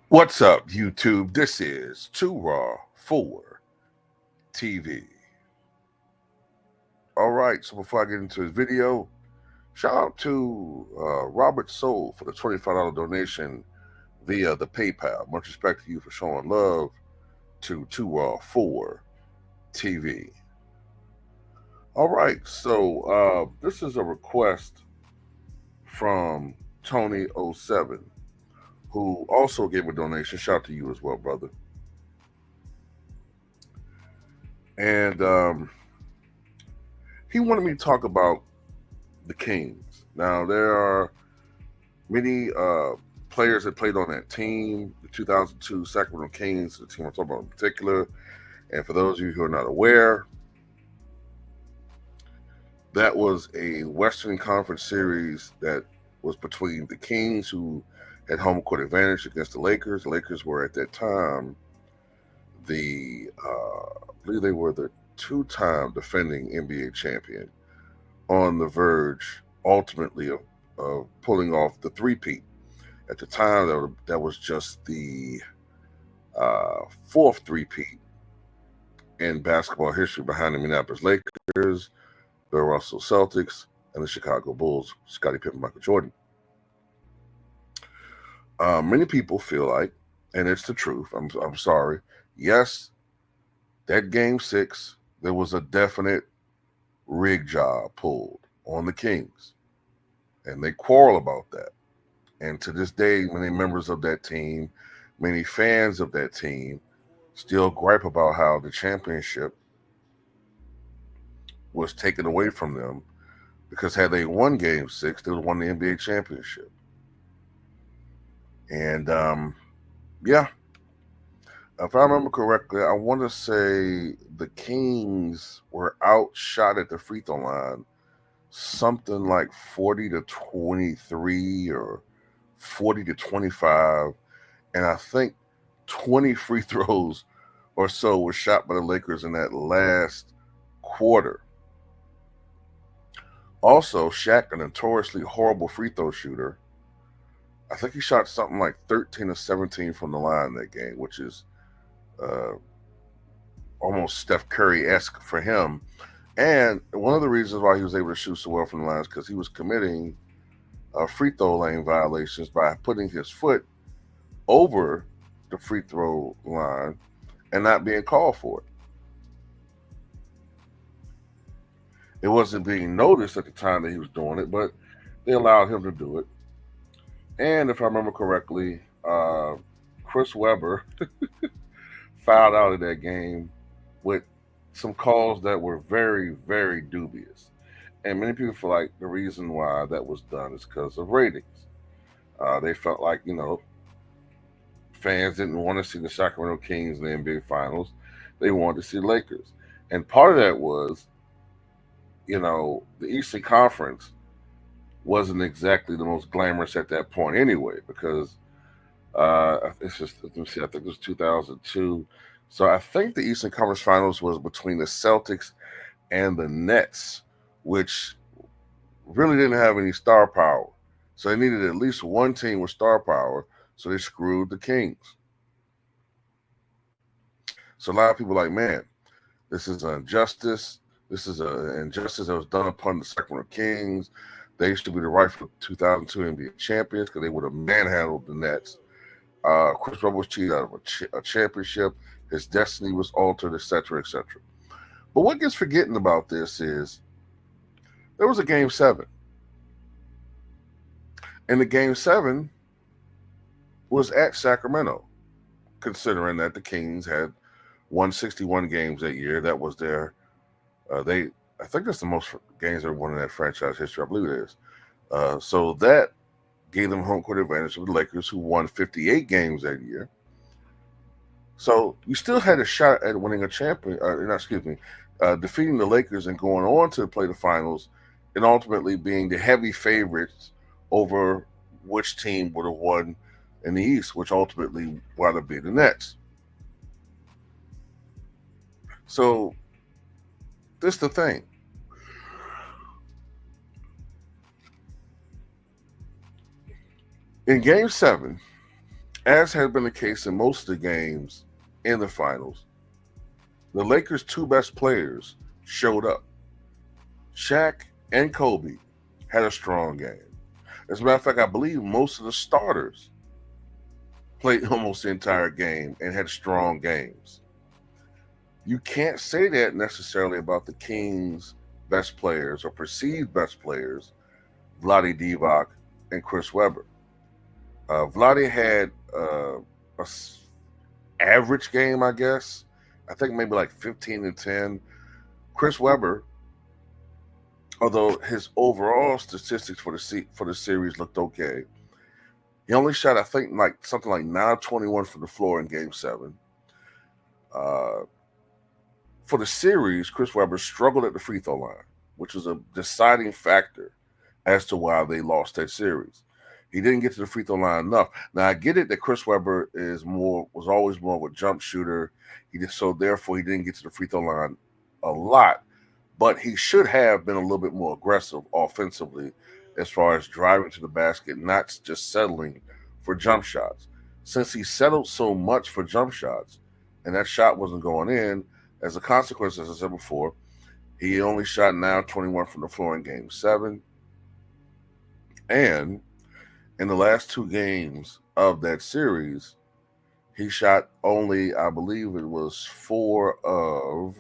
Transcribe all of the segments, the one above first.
What's up, YouTube? This is Too Raw for TV. All right, so before I get into this video, shout out to Robert Soul for the $25 donation via the PayPal. Much respect to you for showing love to Too Raw for TV. All right, so this is a request from Tony07, who also gave a donation. Shout out to you as well, brother. And he wanted me to talk about the Kings. Now, there are many players that played on that team, the 2002 Sacramento Kings, the team I'm talking about in particular. And for those of you who are not aware, that was a Western Conference series that was between the Kings, who had home court advantage against the Lakers. The Lakers were at that time I believe they were the two-time defending NBA champion, on the verge ultimately of pulling off the three-peat. At the time, that was just the fourth three-peat in basketball history, behind the Minneapolis Lakers, the Russell Celtics, and the Chicago Bulls, Scottie Pippen, Michael Jordan. Many people feel like, and it's the truth, I'm sorry, yes, that Game 6, there was a definite rig job pulled on the Kings, and they quarrel about that. And to this day, many members of that team, many fans of that team, still gripe about how the championship was taken away from them, because had they won Game 6, they would have won the NBA championship. And yeah, if I remember correctly, I want to say the Kings were outshot at the free throw line something like 40-23 or 40-25. And I think 20 free throws or so were shot by the Lakers in that last quarter. Also, Shaq, a notoriously horrible free throw shooter, I think he shot something like 13 or 17 from the line that game, which is almost Steph Curry-esque for him. And one of the reasons why he was able to shoot so well from the line is because he was committing free throw lane violations by putting his foot over the free throw line and not being called for it. It wasn't being noticed at the time that he was doing it, but they allowed him to do it. And if I remember correctly, Chris Webber fouled out of that game with some calls that were very, very dubious. And many people feel like the reason why that was done is because of ratings. They felt like, fans didn't want to see the Sacramento Kings in the NBA Finals. They wanted to see the Lakers. And part of that was, the Eastern Conference wasn't exactly the most glamorous at that point anyway, because it's just, let me see, I think it was 2002. So I think the Eastern Conference Finals was between the Celtics and the Nets, which really didn't have any star power. So they needed at least one team with star power, so they screwed the Kings. So a lot of people are like, man, this is an injustice. This is an injustice that was done upon the Sacramento Kings. They should be the rightful 2002 NBA champions because they would have manhandled the Nets. Chris Webber was cheated out of a championship. His destiny was altered, etc., etc. But what gets forgotten about this is there was a Game 7. And the Game 7 was at Sacramento, considering that the Kings had won 61 games that year. That was their, I think that's the most games they won in that franchise history. I believe it is. So that gave them home court advantage of the Lakers, who won 58 games that year. So you still had a shot at winning a defeating the Lakers and going on to play the finals, and ultimately being the heavy favorites over which team would have won in the East, which ultimately wound up being the Nets. So this is the thing. In Game 7, As has been the case in most of the games in the finals, the Lakers' two best players showed up. Shaq and Kobe had a strong game. As a matter of fact, I believe most of the starters played almost the entire game and had strong games. You can't say that necessarily about the Kings' best players or perceived best players, Vlade Divac and Chris Webber. Vlade had average game, I guess. I think maybe like 15 and 10. Chris Webber, although his overall statistics for the series looked okay, he only shot I think like something like 9 of 21 from the floor in Game 7. Uh, for the series, Chris Webber struggled at the free throw line, which was a deciding factor as to why they lost that series. He didn't get to the free throw line enough. Now I get it that Chris Webber was always more of a jump shooter. So therefore he didn't get to the free throw line a lot, but he should have been a little bit more aggressive offensively as far as driving to the basket, not just settling for jump shots. Since he settled so much for jump shots and that shot wasn't going in, as a consequence, as I said before, he only shot 9 of 21 from the floor in Game 7. And in the last two games of that series, he shot only, I believe it was 4 of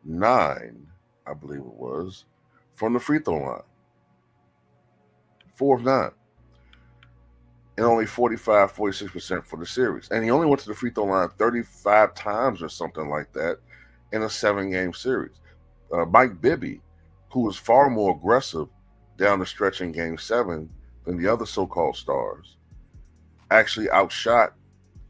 9, I believe it was, from the free throw line. 4 of 9. And only 45, 46% for the series. And he only went to the free throw line 35 times or something like that in a 7-game series. Mike Bibby, who was far more aggressive down the stretch in Game 7 than the other so-called stars, actually outshot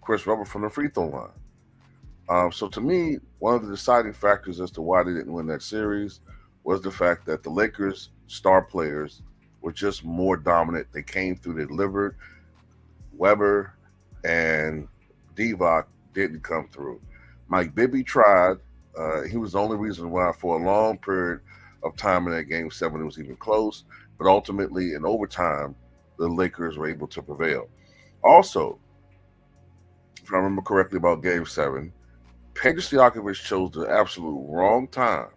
Chris Webber from the free throw line. So to me, one of the deciding factors as to why they didn't win that series was the fact that the Lakers' star players were just more dominant. They came through, they delivered. Webber and Divac didn't come through. Mike Bibby tried. He was the only reason why for a long period of time in that Game 7 it was even close. But ultimately, in overtime, the Lakers were able to prevail. Also, if I remember correctly about Game 7, Peja Stojakovic chose the absolute wrong time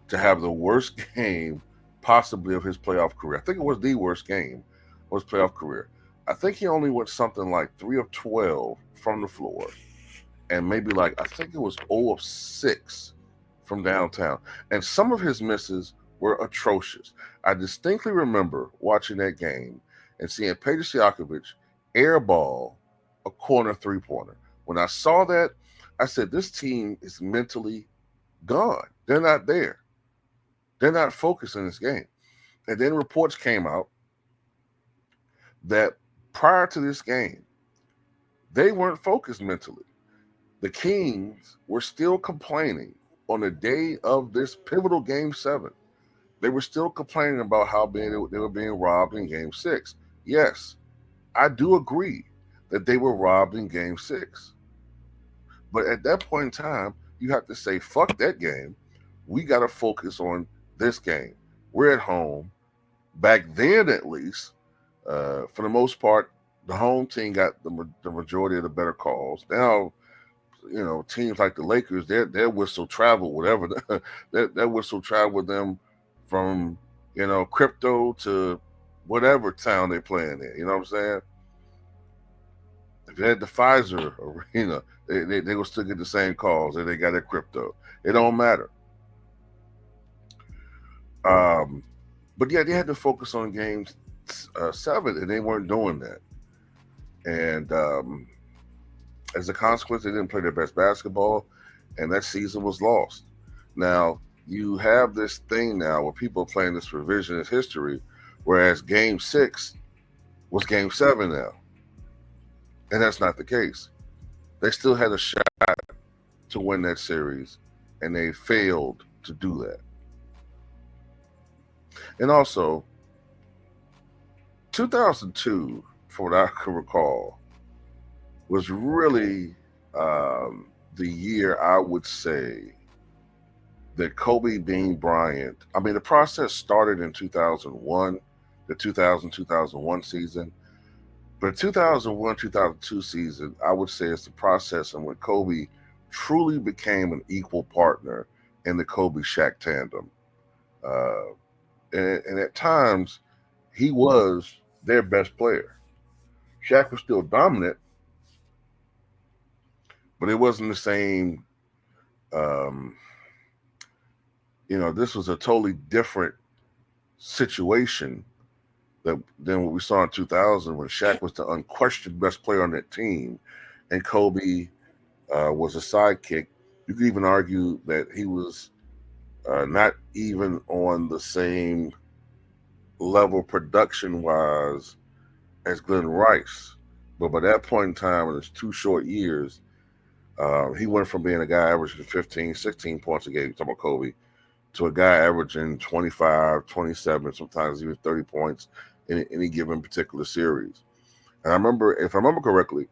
to have the worst game possibly of his playoff career. I think it was the worst game of his playoff career. I think he only went something like 3 of 12 from the floor, and maybe like I think it was 0 of 6 from downtown. And some of his misses were atrocious. I distinctly remember watching that game and seeing Peja Stojakovic airball a corner three-pointer. When I saw that, I said, this team is mentally gone. They're not there. They're not focused in this game. And then reports came out that prior to this game, they weren't focused mentally. The Kings were still complaining on the day of this pivotal Game 7. They were still complaining about how they were being robbed in Game 6. Yes, I do agree that they were robbed in Game 6. But at that point in time, you have to say, fuck that game. We got to focus on this game. We're at home. Back then, at least, for the most part, the home team got the majority of the better calls. Now, teams like the Lakers, their whistle travel, whatever. That whistle travel with them from, crypto to whatever town they playing in. You know what I'm saying? If they had the Pfizer arena, they will still get the same calls that they got at crypto. It don't matter. But yeah, they had to focus on Game 7, and they weren't doing that. And as a consequence, they didn't play their best basketball, and that season was lost. Now, you have this thing now where people are playing this revisionist history, whereas Game 6 was Game 7 now. And that's not the case. They still had a shot to win that series, and they failed to do that. And also, 2002, from what I can recall, was really the year I would say that Kobe Bean Bryant, the process started in 2001, the 2000-2001 season, But 2001, 2002 season, I would say it's the process in when Kobe truly became an equal partner in the Kobe Shaq tandem. Uh, and at times, he was their best player. Shaq was still dominant, but it wasn't the same. Um, this was a totally different situation than what we saw in 2000 when Shaq was the unquestioned best player on that team and Kobe was a sidekick. You could even argue that he was not even on the same level production wise as Glenn Rice. But by that point in time, in his 2 short years, he went from being a guy averaging 15, 16 points a game, talking about Kobe, to a guy averaging 25, 27, sometimes even 30 points in any given particular series. And if I remember correctly,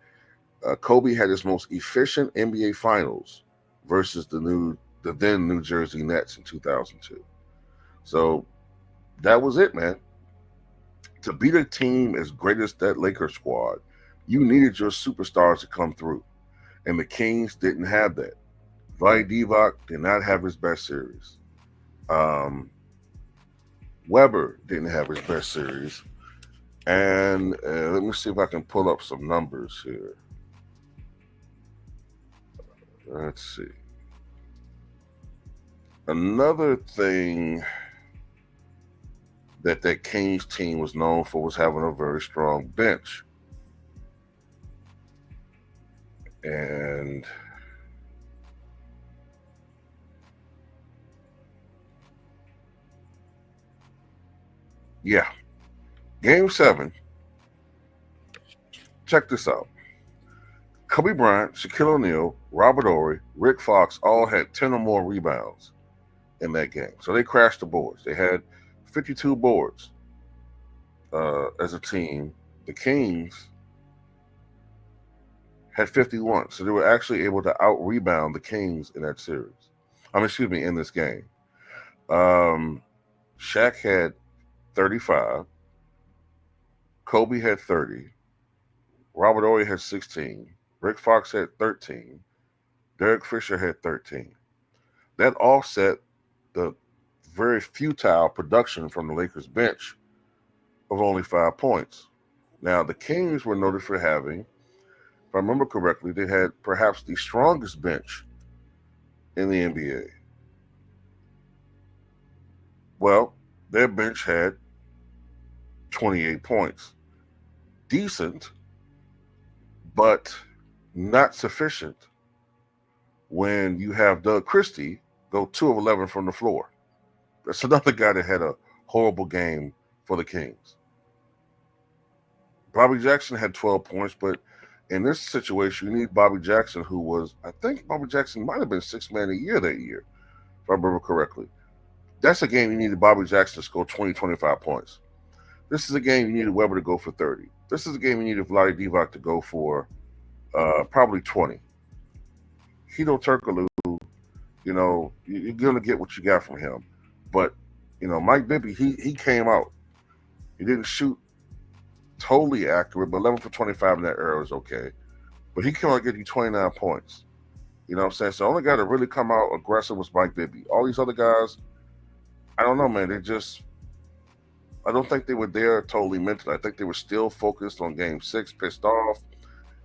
Kobe had his most efficient NBA Finals versus the then New Jersey Nets in 2002. So that was it, man. To beat a team as great as that Lakers squad, you needed your superstars to come through, and the Kings didn't have that. Vlade Divac did not have his best series. Um, Weber didn't have his best series. And let me see if I can pull up some numbers here. Let's see. Another thing that Kings team was known for was having a very strong bench. And yeah, Game 7, check this out. Kobe Bryant, Shaquille O'Neal, Robert Horry, Rick Fox all had 10 or more rebounds in that game. So they crashed the boards. They had 52 boards as a team. The Kings had 51. So they were actually able to out-rebound the Kings in that series. In this game. Shaq had 35. Kobe had 30. Robert Horry had 16. Rick Fox had 13. Derek Fisher had 13. That offset the very futile production from the Lakers bench of only 5 points. Now, the Kings were noted for having, if I remember correctly, they had perhaps the strongest bench in the NBA. Well, their bench had 28 points. Decent, but not sufficient when you have Doug Christie go 2 of 11 from the floor. That's another guy that had a horrible game for the Kings. Bobby Jackson had 12 points, but in this situation, you need Bobby Jackson, who was, I think Bobby Jackson might have been sixth man of the year that year, if I remember correctly. That's a game you needed Bobby Jackson to score 20, 25 points. This is a game you needed Weber to go for 30. This is a game you needed Vlade Divac to go for probably 20. Hito Turkoglu, you're going to get what you got from him. But, Mike Bibby, he came out. He didn't shoot totally accurate, but 11 for 25 in that era is okay. But he can only get you 29 points. You know what I'm saying? So the only guy that really come out aggressive was Mike Bibby. All these other guys, I don't know, man. I don't think they were there totally mentally. I think they were still focused on Game 6, pissed off,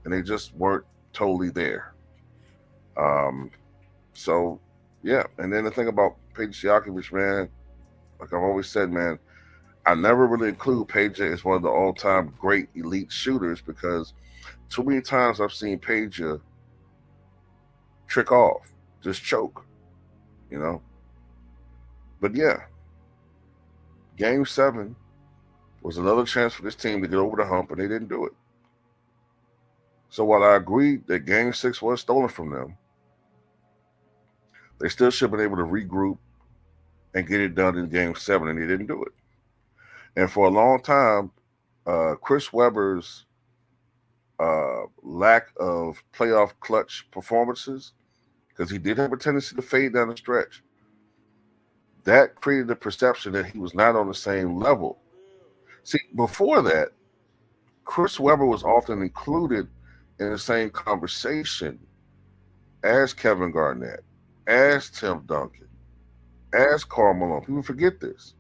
and they just weren't totally there. So, yeah. And then the thing about Peja Siakovic, man, like I've always said, man, I never really include Peja as one of the all-time great elite shooters because too many times I've seen Peja trick off, just choke, But yeah, Game 7 was another chance for this team to get over the hump, and they didn't do it. So while I agree that Game 6 was stolen from them, they still should have been able to regroup and get it done in Game 7, and they didn't do it. And for a long time, Chris Webber's lack of playoff clutch performances, because he did have a tendency to fade down the stretch, that created the perception that he was not on the same level. See, before that, Chris Webber was often included in the same conversation as Kevin Garnett, as Tim Duncan, as Karl Malone. People forget this.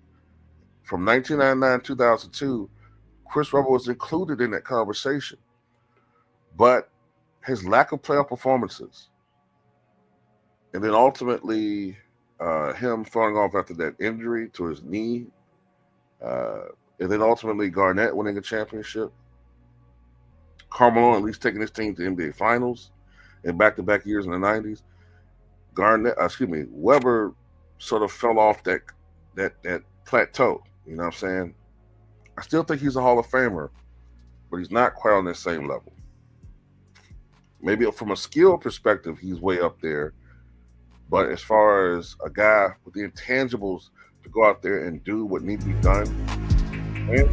From 1999 to 2002, Chris Webber was included in that conversation. But his lack of playoff performances, and then ultimately him falling off after that injury to his knee, and then ultimately Garnett winning a championship, Karl Malone at least taking his team to NBA Finals in back-to-back years in the 90s. Webber sort of fell off that plateau. You know what I'm saying? I still think he's a Hall of Famer, but he's not quite on that same level. Maybe from a skill perspective, he's way up there. But as far as a guy with the intangibles to go out there and do what needs to be done, man,